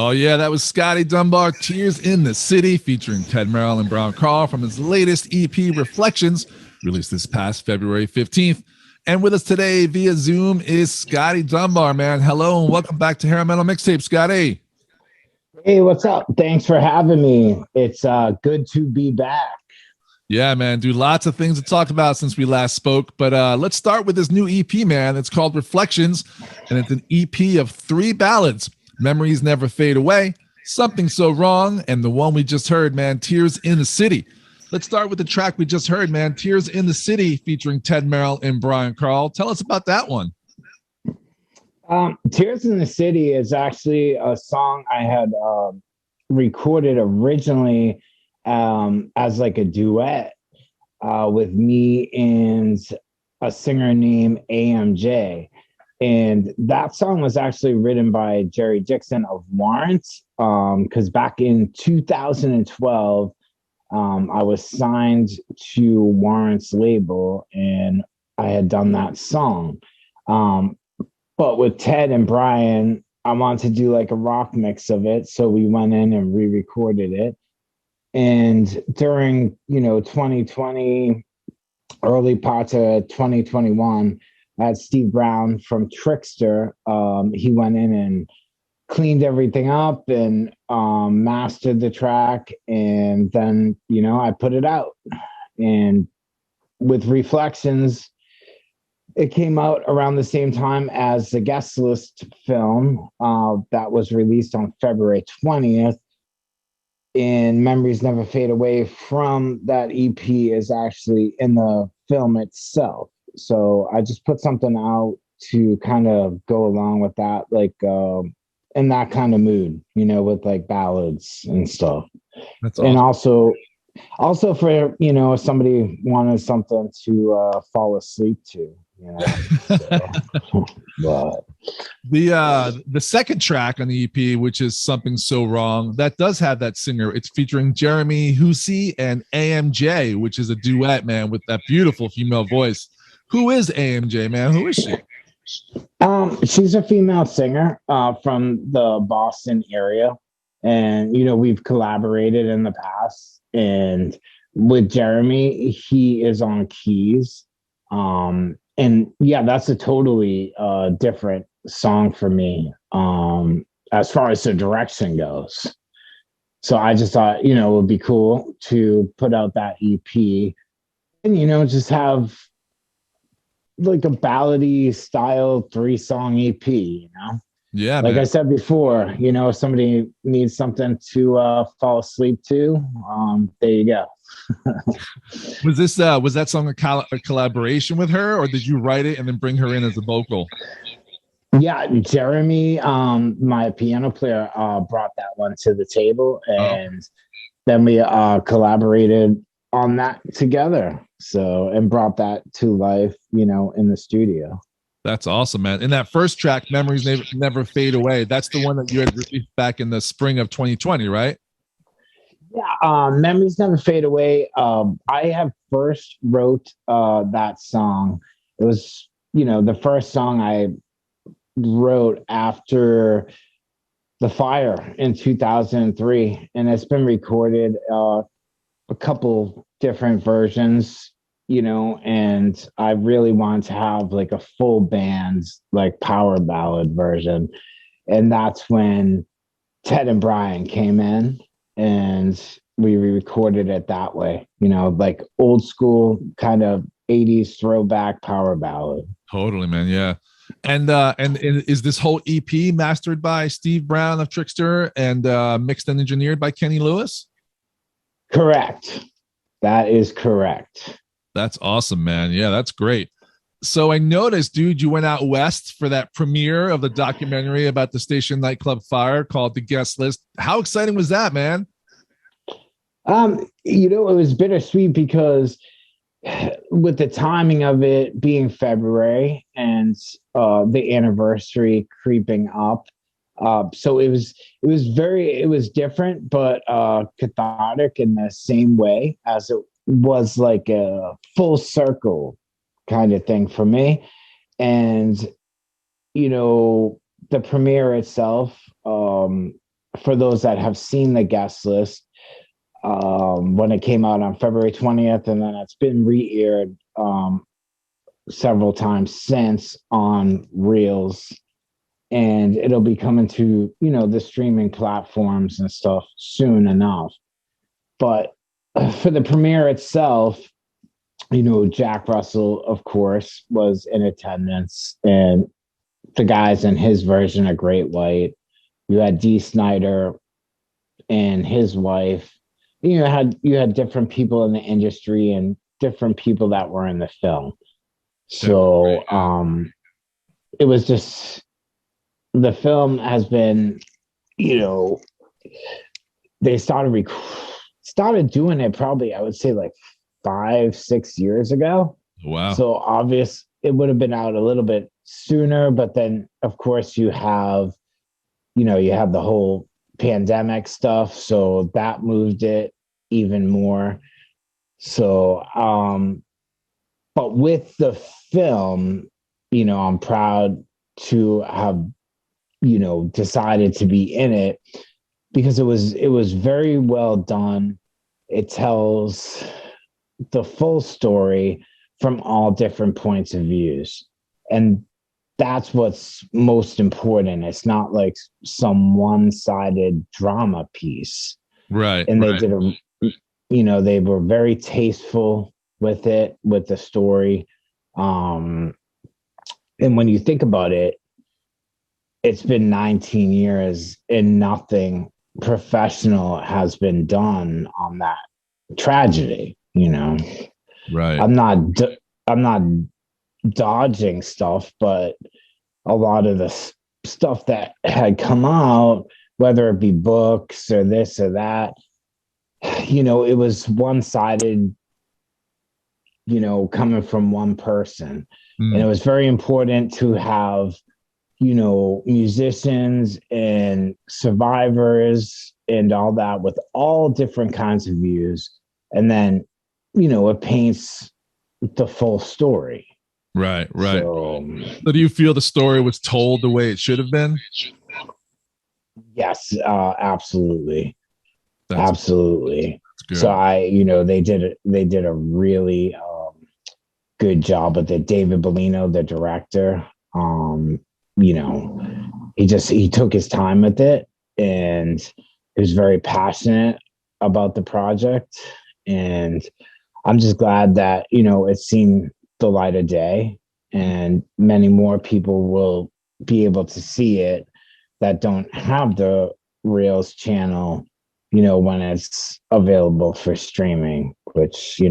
Oh, yeah, that was Scotty Dunbar, Tears in the City, featuring Ted Merrill and Brown Carl from his latest EP, Reflections, released this past February 15th. And with us today via Zoom is Scotty Dunbar, man. Hello and welcome back to Hair Metal Mixtape, Scotty. Hey, what's up? Thanks for having me. It's good to be back. Yeah, man, dude, lots of things to talk about since we last spoke. But let's start with this new EP, man. It's called Reflections, and it's an EP of 3 ballads. Memories Never Fade Away, Something So Wrong, and the one we just heard, man, Tears in the City. Let's start with the track we just heard, man, Tears in the City, featuring Ted Merrill and Brian Carl. Tell us about that one. Tears in the City is actually a song I had recorded originally as like a duet with me and a singer named AMJ. And that song was actually written by Jerry Dixon of Warrant, because back in 2012, I was signed to Warrant's label and I had done that song. But with Ted and Brian, I wanted to do like a rock mix of it. So we went in and re-recorded it. And during, 2020, early parts of 2021, Steve Brown from Trickster, he went in and cleaned everything up and mastered the track. And then, I put it out. And with Reflections, it came out around the same time as the Guest List film that was released on February 20th. And Memories Never Fade Away from that EP is actually in the film itself. So I just put something out to kind of go along with that, like in that kind of mood, with like ballads and stuff. That's awesome. And also for, if somebody wanted something to fall asleep to, But the second track on the EP, which is Something So Wrong, that does have that singer. It's featuring Jeremy Hussey and AMJ, which is a duet, man, with that beautiful female voice. Who is AMJ, man? Who is she? She's a female singer from the Boston area. And, we've collaborated in the past. And with Jeremy, he is on keys. And yeah, that's a totally different song for me as far as the direction goes. So I just thought, it would be cool to put out that EP and, just have like a ballady style 3-song EP, Yeah, like man. I said before, if somebody needs something to fall asleep to, there you go. Was that song a collaboration with her, or did you write it and then bring her in as a vocal? Yeah, Jeremy, my piano player, brought that one to the table, and then we collaborated on that together. So, and brought that to life, in the studio. That's awesome, man. And that first track, Memories Never Fade Away, that's the one that you had released back in the spring of 2020, right? Yeah, Memories Never Fade Away. I have first wrote that song. It was, the first song I wrote after the fire in 2003. And it's been recorded a couple different versions, and I really wanted to have like a full band, like power ballad version. And that's when Ted and Brian came in and we recorded it that way, like old school kind of 80s throwback power ballad. Totally, man. Yeah. And is this whole EP mastered by Steve Brown of Trickster and mixed and engineered by Kenny Lewis? Correct. That is correct. That's awesome, man. Yeah, that's great. So I noticed, dude, you went out west for that premiere of the documentary about the station nightclub fire called The Guest List. How exciting was that, man? It was bittersweet because with the timing of it being February and the anniversary creeping up, so it was different, but cathartic in the same way, as it was like a full circle kind of thing for me. And the premiere itself, for those that have seen the guest list, when it came out on February 20th, and then it's been re-aired several times since on Reels, and it'll be coming to, the streaming platforms and stuff soon enough. But for the premiere itself, Jack Russell, of course, was in attendance, and the guys in his version of Great White. You had Dee Snider and his wife. You had different people in the industry and different people that were in the film. So it was just, the film has been, they started doing it probably, I would say, like 5-6 years ago. Wow. So obvious it would have been out a little bit sooner, but then of course you have the whole pandemic stuff, so that moved it even more. So but with the film, I'm proud to have decided to be in it, because it was very well done. It tells the full story from all different points of views, and that's what's most important. It's not like some one-sided drama piece, right? And they right. did they were very tasteful with it, with the story. And when you think about it, it's been 19 years and nothing professional has been done on that tragedy. Right. I'm not dodging stuff, but a lot of the stuff that had come out, whether it be books or this or that, it was one-sided, coming from one person. And it was very important to have, musicians and survivors and all that with all different kinds of views. And then, it paints the full story. Right. So do you feel the story was told the way it should have been? Yes, absolutely. Absolutely. So they did a really good job with it. David Bellino, the director, he took his time with it, and he was very passionate about the project. And I'm just glad that, it's seen the light of day, and many more people will be able to see it that don't have the Reels channel, when it's available for streaming, which,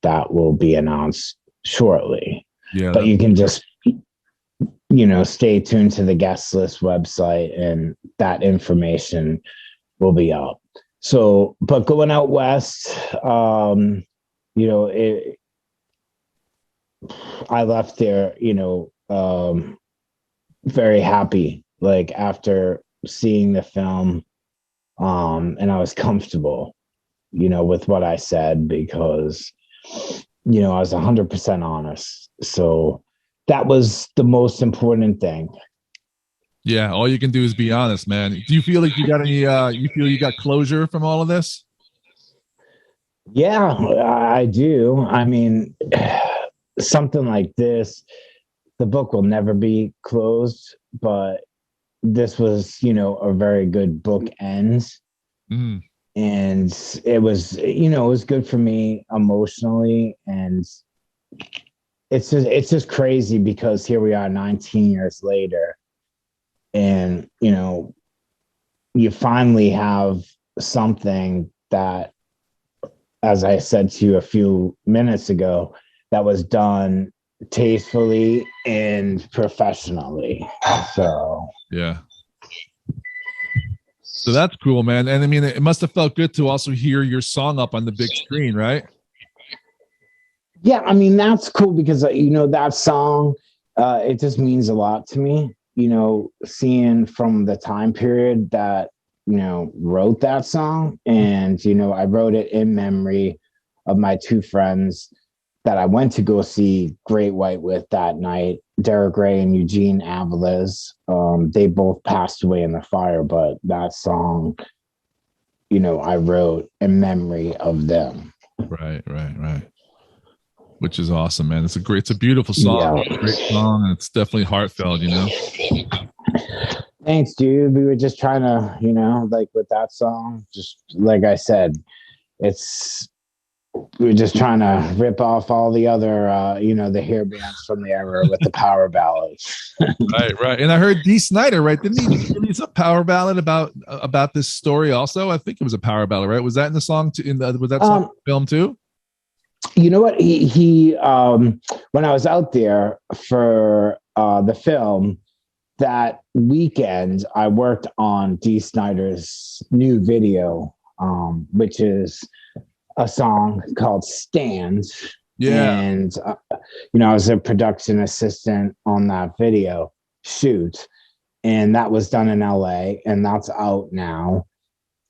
that will be announced shortly. Yeah. But you can just, stay tuned to the guest list website, and that information will be up. So, but going out west, I left there, very happy, like after seeing the film, and I was comfortable, with what I said, because, I was 100% honest. So that was the most important thing. Yeah, all you can do is be honest, man. Do you feel like you got any you feel you got closure from all of this? Yeah, I do. I mean, something like this, the book will never be closed, but this was, a very good book end. Mm. And it was, it was good for me emotionally. And it's just crazy, because here we are 19 years later, and, you finally have something that, as I said to you a few minutes ago, that was done tastefully and professionally. So yeah. So that's cool, man. And I mean, it must have felt good to also hear your song up on the big screen, right? Yeah, I mean, that's cool, because that song, it just means a lot to me. Seeing from the time period that wrote that song, and I wrote it in memory of my two friends that I went to go see Great White with that night, Derek Ray and Eugene Aviles. They both passed away in the fire, but that song, I wrote in memory of them. Right. Which is awesome, man. It's a beautiful song. Yeah. Great song, and it's definitely heartfelt, Thanks, dude. We were just trying to, like with that song, just like I said, we were just trying to rip off all the other, the hair bands from the era with the power ballads. Right. And I heard Dee Snider, right? Didn't he release a power ballad about this story also? I think it was a power ballad, right? Was that in the song too? Was that song film too? You know what? He when I was out there for the film that weekend, I worked on Dee Snider's new video, which is a song called Stand. Yeah. And, I was a production assistant on that video shoot. And that was done in LA, and that's out now.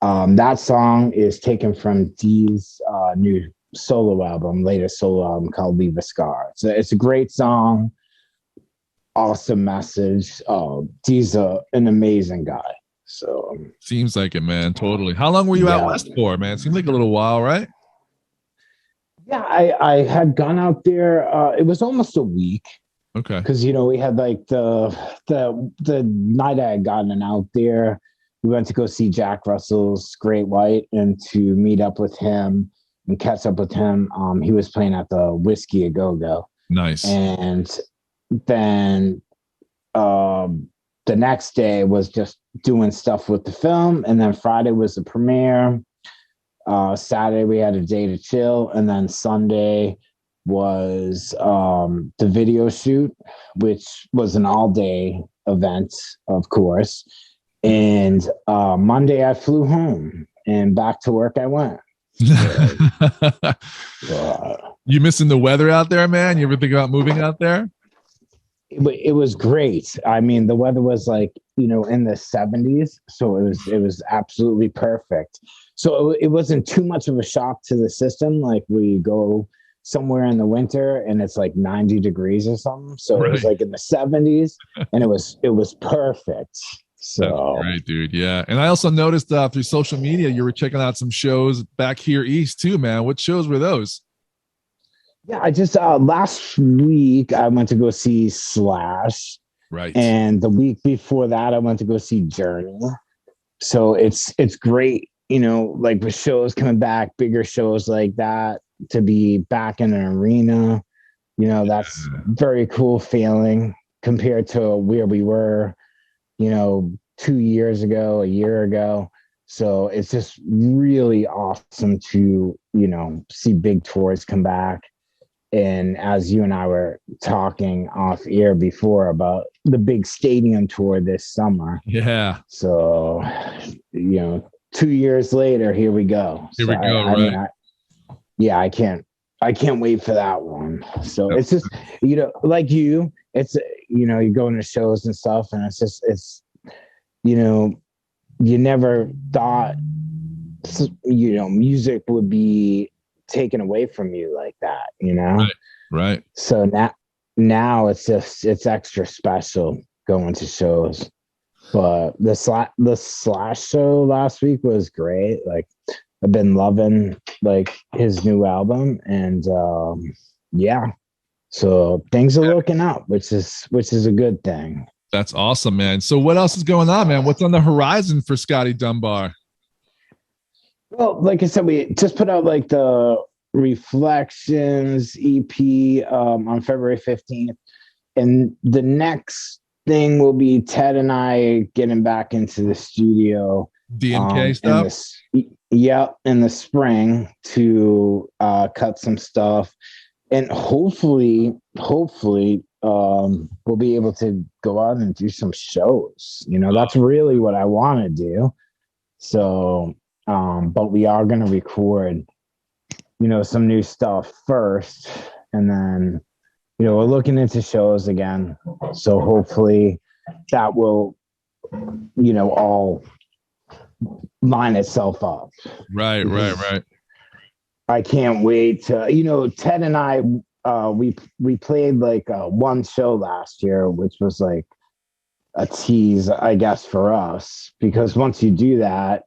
That song is taken from Dee's new latest solo album called Leave a Scar. So it's a great song. Awesome message. Dee's an amazing guy. So seems like it, man. Totally. How long were you out west for, man? It seemed like a little while, right? Yeah, I had gone out there. It was almost a week. Okay. Because we had like the night I had gotten out there, we went to go see Jack Russell's Great White and to meet up with him and catch up with him. He was playing at the Whiskey A Go Go. Nice. And then the next day was just doing stuff with the film, and then Friday was the premiere. Saturday we had a day to chill, and then Sunday was the video shoot, which was an all-day event, of course. And Monday I flew home, and back to work I went. You missing the weather out there, man? You ever think about moving out there? It was great. I mean, the weather was like, in the 70s. So it was absolutely perfect. So it wasn't too much of a shock to the system. Like we go somewhere in the winter and it's like 90 degrees or something. So It was like in the 70s and it was perfect. So that's great, dude. Yeah. And I also noticed through social media, you were checking out some shows back here east too, man. What shows were those? Yeah, I just last week I went to go see Slash. Right. And the week before that I went to go see Journey. So it's great, like with shows coming back, bigger shows like that, to be back in an arena. That's very cool feeling compared to where we were, 2 years ago, a year ago. So it's just really awesome to, see big tours come back. And as you and I were talking off air before about the big stadium tour this summer. Yeah. So, 2 years later, here we go. Here we go. I can't wait for that one. So it's just, like it's, you're going to shows and stuff, and it's, you never thought, music would be taken away from you like that, Right. So now it's extra special going to shows. But the Slash show last week was great. Like I've been loving like his new album, and so things are looking up, which is a good thing. That's awesome, man. So what else is going on, man? What's on the horizon for Scotty Dunbar? Well, like I said, we just put out like the Reflections EP on February 15th. And the next thing will be Ted and I getting back into the studio. DMK stuff? In the spring to cut some stuff. And hopefully, we'll be able to go out and do some shows. That's really what I want to do. So, but we are going to record, some new stuff first. And then, we're looking into shows again. So hopefully that will, all line itself up. Right. I can't wait to, Ted and I, we played like one show last year, which was like a tease, I guess, for us, because once you do that,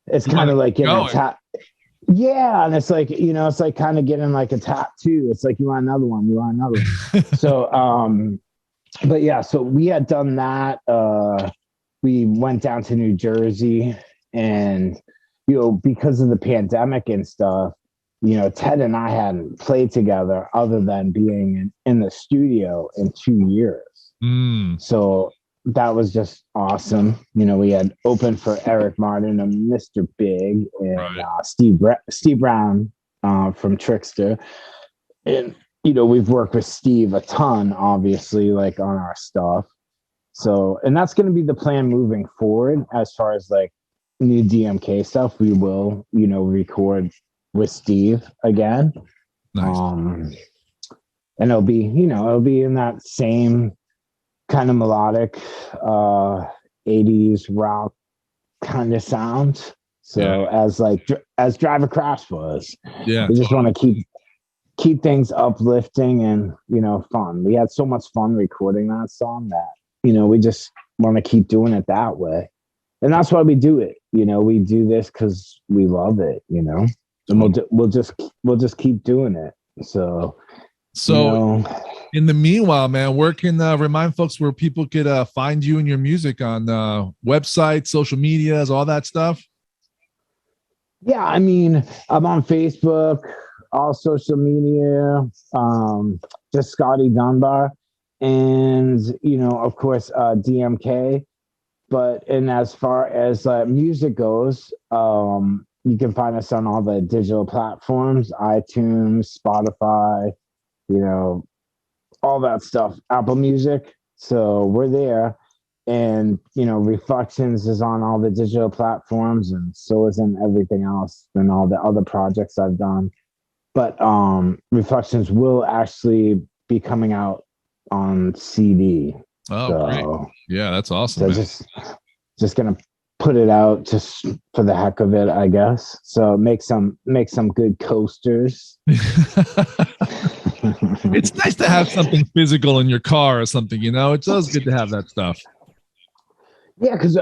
it's kind of like getting a yeah, and it's like, it's like kind of getting like a tattoo. It's like you want another one, you want another one. So but yeah, so we had done that. We went down to New Jersey, and because of the pandemic and stuff, Ted and I hadn't played together other than being in the studio in 2 years. So that was just awesome. We had opened for Eric Martin and Mr. Big and Steve Brown from Trickster. And, we've worked with Steve a ton, obviously, like on our stuff. So, and that's going to be the plan moving forward as far as like new DMK stuff. We will, record with Steve again. Nice. And it'll be in that same kind of melodic 80s rock kind of sound. So as Drive a Crash was, we just want to keep things uplifting and fun. We had so much fun recording that song that we just want to keep doing it that way, and that's why we do it. We do this because we love it, and we'll just keep doing it. So in the meanwhile, man, where can remind folks where people could find you and your music on websites, social medias, all that stuff? Yeah, I mean, I'm on Facebook, all social media, just Scotty Dunbar, and of course, DMK. But as far as music goes, you can find us on all the digital platforms: iTunes, Spotify, all that stuff, Apple Music. So we're there. And, Reflections is on all the digital platforms, and so is in everything else and all the other projects I've done. But Reflections will actually be coming out on CD. Oh, so, great. Yeah, that's awesome. So just going to put it out just for the heck of it, I guess. So make some good coasters. It's nice to have something physical in your car or something, it's always good to have that stuff. Yeah, because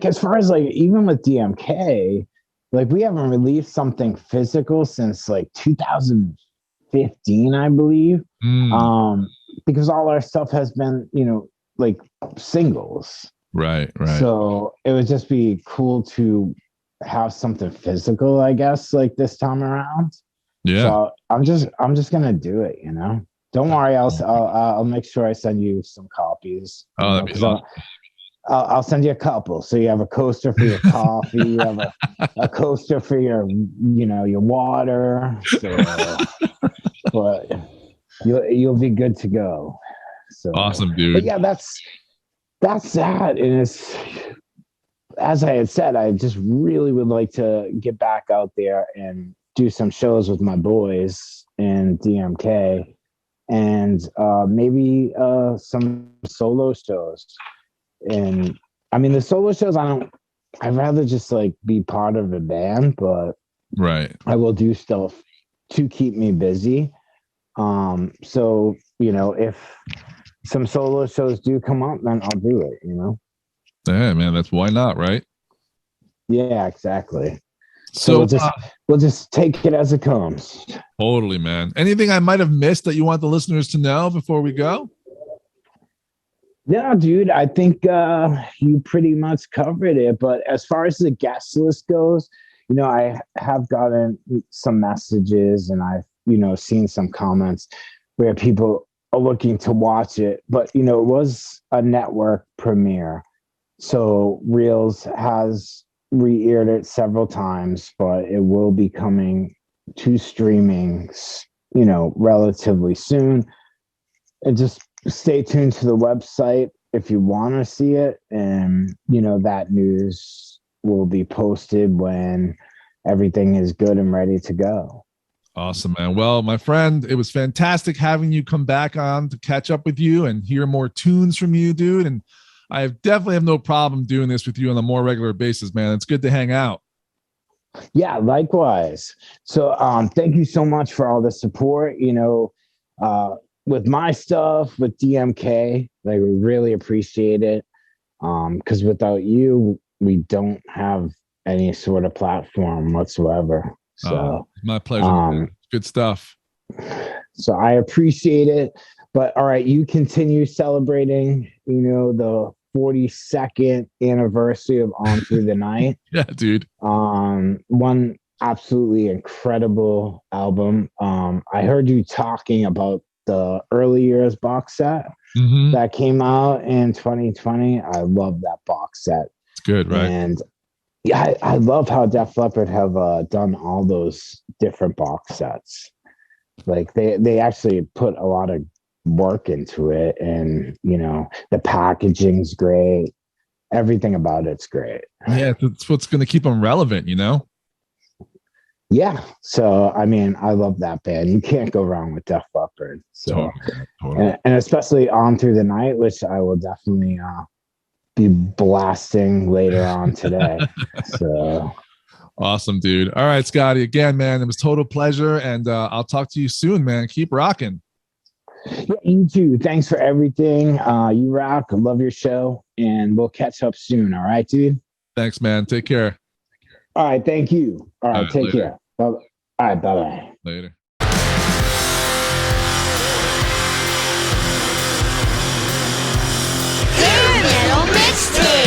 as far as even with DMK, we haven't released something physical since 2015, I believe. Because all our stuff has been singles. Right. So it would just be cool to have something physical, I guess, this time around. Yeah. So I'm just gonna do it, Don't worry, I'll make sure I send you some copies. Oh, that'd be awesome. I'll send you a couple. So you have a coaster for your coffee, you have a coaster for your water. So, but you'll be good to go. So awesome, dude. But yeah, that's that. And it's, as I had said, I just really would like to get back out there and do some shows with my boys in DMK, and maybe some solo shows. And I mean, the solo shows, I'd rather just be part of a band, but I will do stuff to keep me busy. So, if some solo shows do come up, then I'll do it, Yeah, man, that's why not, right? Yeah, exactly. So we'll just take it as it comes. Totally, man. Anything I might have missed that you want the listeners to know before we go? No, dude, I think you pretty much covered it. But as far as the guest list goes, I have gotten some messages, and I've, seen some comments where people are looking to watch it. But, it was a network premiere. So Reels has re-aired it several times, but it will be coming to streaming, relatively soon. And just stay tuned to the website if you want to see it. And, that news will be posted when everything is good and ready to go. Awesome, man. Well, my friend, it was fantastic having you come back on to catch up with you and hear more tunes from you, dude. And I definitely have no problem doing this with you on a more regular basis, man. It's good to hang out. Yeah, likewise. So thank you so much for all the support, with my stuff with DMK. Like, we really appreciate it. Because without you, we don't have any sort of platform whatsoever. So My pleasure. Good stuff. So I appreciate it. But all right, you continue celebrating, the 42nd anniversary of On Through the Night. Yeah, dude. One absolutely incredible album. I heard you talking about the early years box set that came out in 2020. I love that box set. It's good, right? And yeah, I love how Def Leppard have done all those different box sets. Like, they actually put a lot of work into it, and the packaging's great. Everything about it's great. Yeah, that's what's going to keep them relevant, Yeah. So I mean, I love that band. You can't go wrong with Def Leppard. So totally. And especially On Through the Night, which I will definitely be blasting later on today. So awesome, dude. All right, Scotty. Again, man, it was total pleasure, and I'll talk to you soon, man. Keep rocking. Yeah, you too. Thanks for everything. You rock. I love your show, and we'll catch up soon. All right, dude. Thanks, man. Take care. All right, thank you. All right, take care. All right, bye-bye. Later. Metal Mixtape.